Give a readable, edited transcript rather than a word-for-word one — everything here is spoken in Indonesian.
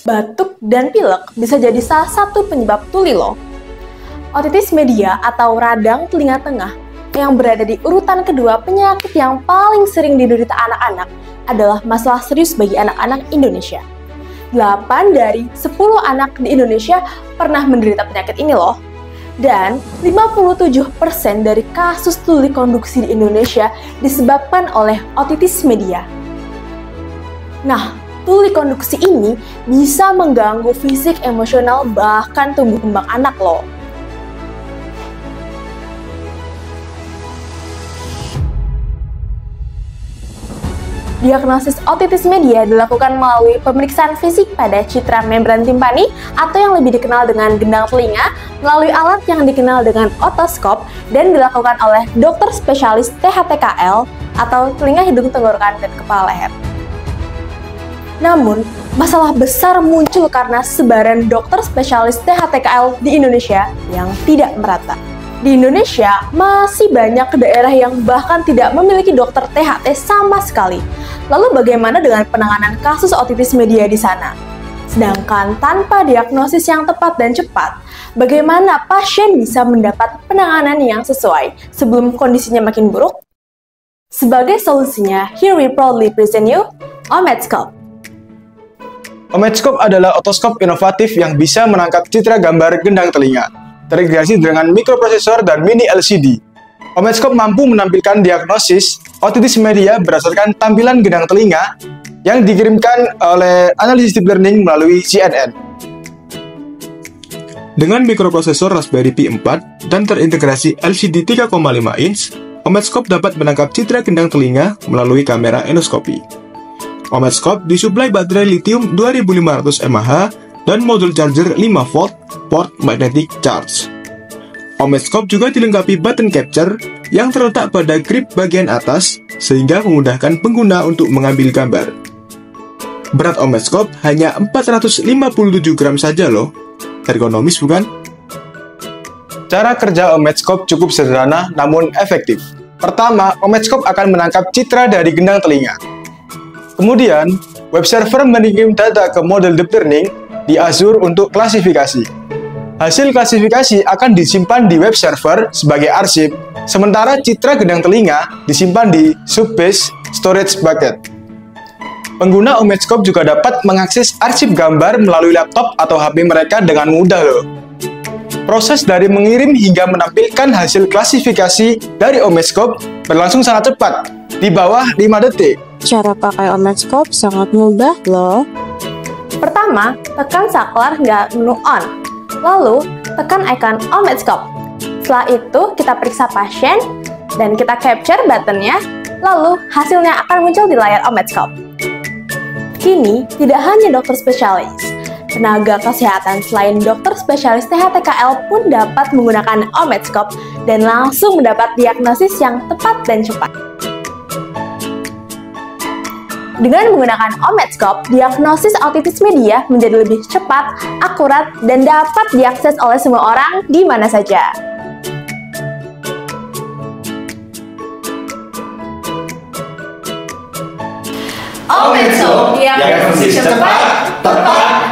batuk, dan pilek bisa jadi salah satu penyebab tuli loh. Otitis media atau radang telinga tengah yang berada di urutan kedua penyakit yang paling sering diderita anak-anak adalah masalah serius bagi anak-anak Indonesia. 8 dari 10 anak di Indonesia pernah menderita penyakit ini loh. Dan 57% dari kasus tuli konduksi di Indonesia disebabkan oleh otitis media. Nah, tuli konduksi ini bisa mengganggu fisik, emosional, bahkan tumbuh kembang anak loh. Diagnosis otitis media dilakukan melalui pemeriksaan fisik pada citra membran timpani atau yang lebih dikenal dengan gendang telinga melalui alat yang dikenal dengan otoskop dan dilakukan oleh dokter spesialis THTKL atau telinga, hidung, tenggorokan, dan kepala leher. Namun, masalah besar muncul karena sebaran dokter spesialis THTKL di Indonesia yang tidak merata. Di Indonesia, masih banyak daerah yang bahkan tidak memiliki dokter THT sama sekali. Lalu bagaimana dengan penanganan kasus otitis media di sana? Sedangkan tanpa diagnosis yang tepat dan cepat, bagaimana pasien bisa mendapat penanganan yang sesuai sebelum kondisinya makin buruk? Sebagai solusinya, here we proudly present you Ometscope. Ometscope adalah otoskop inovatif yang bisa menangkap citra gambar gendang telinga, terintegrasi dengan mikroprosesor dan mini LCD. Ometscope mampu menampilkan diagnosis otitis media berdasarkan tampilan gendang telinga yang dikirimkan oleh analisis deep learning melalui CNN. Dengan mikroprosesor Raspberry Pi 4 dan terintegrasi LCD 3,5 inch, Ometscope dapat menangkap citra gendang telinga melalui kamera endoskopi. Ometscope disuplai baterai lithium 2500 mAh dan modul charger 5V port magnetic charge. Ometscope juga dilengkapi button capture yang terletak pada grip bagian atas sehingga memudahkan pengguna untuk mengambil gambar. Berat Ometscope hanya 457 gram saja loh. Ergonomis bukan? Cara kerja Ometscope cukup sederhana namun efektif. Pertama, Ometscope akan menangkap citra dari gendang telinga. Kemudian, web server mengirim data ke model deep learning di Azure untuk klasifikasi. Hasil klasifikasi akan disimpan di web server sebagai arsip, sementara citra gendang telinga disimpan di Subbase Storage Bucket. Pengguna Ometscope juga dapat mengakses arsip gambar melalui laptop atau HP mereka dengan mudah loh. Proses dari mengirim hingga menampilkan hasil klasifikasi dari Ometscope berlangsung sangat cepat, di bawah 5 detik. Cara pakai Ometscope sangat mudah loh. Pertama, tekan saklar hingga menu on. Lalu, tekan icon Ometscope. Setelah itu, kita periksa pasien dan kita capture buttonnya. Lalu, hasilnya akan muncul di layar Ometscope. Kini, tidak hanya dokter spesialis, tenaga kesehatan selain dokter spesialis THTKL pun dapat menggunakan Ometscope dan langsung mendapat diagnosis yang tepat dan cepat. Dengan menggunakan Ometscope, diagnosis otitis media menjadi lebih cepat, akurat, dan dapat diakses oleh semua orang di mana saja. Ometscope, diagnosis cepat, tepat,